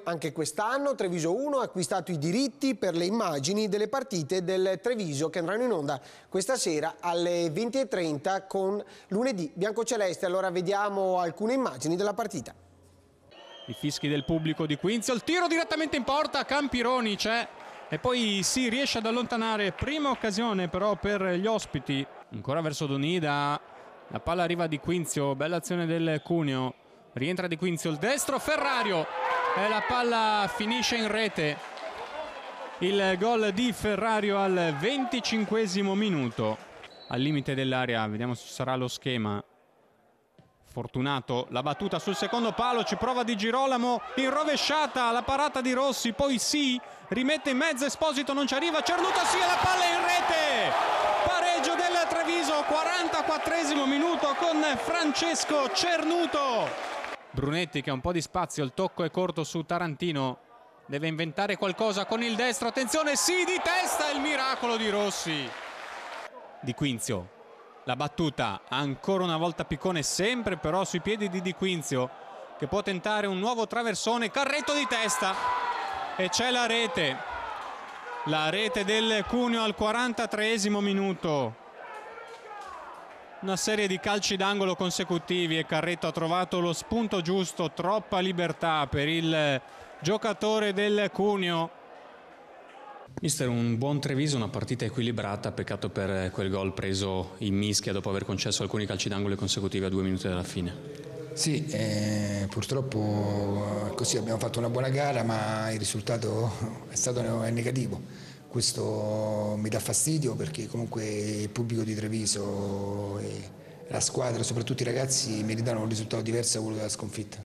Anche quest'anno Treviso 1 ha acquistato i diritti per le immagini delle partite del Treviso che andranno in onda questa sera alle 20:30 con lunedì biancoceleste. Allora vediamo alcune immagini della partita. I fischi del pubblico di Quinzio, il tiro direttamente in porta, Campironi c'è e poi si riesce ad allontanare. Prima occasione però per gli ospiti, ancora verso Donida, la palla arriva di Quinzio, bella azione del Cuneo, rientra di Quinzio, il destro, Ferrario e la palla finisce in rete. Il gol di Ferrario al 25esimo minuto, al limite dell'area. Vediamo se ci sarà lo schema. Fortunato, la battuta sul secondo palo, ci prova Di Girolamo, in rovesciata, la parata di Rossi, poi sì, rimette in mezzo Esposito, non ci arriva, Cernuto sì e la palla in rete! Pareggio del Treviso, 44esimo minuto con Francesco Cernuto. Brunetti che ha un po' di spazio, il tocco è corto su Tarantino, deve inventare qualcosa con il destro, attenzione, sì, di testa, il miracolo di Rossi. Di Quinzio. La battuta, ancora una volta Piccone, sempre però sui piedi di Di Quinzio, che può tentare un nuovo traversone, carretto di testa e c'è la rete del Cuneo al 43esimo minuto. Una serie di calci d'angolo consecutivi e Carretto ha trovato lo spunto giusto, troppa libertà per il giocatore del Cuneo. Mister, un buon Treviso, una partita equilibrata, peccato per quel gol preso in mischia dopo aver concesso alcuni calci d'angolo consecutivi a 2 minuti dalla fine. Sì, purtroppo così abbiamo fatto una buona gara ma il risultato è negativo. Questo mi dà fastidio perché comunque il pubblico di Treviso e la squadra, soprattutto i ragazzi, meritano un risultato diverso da quello della sconfitta.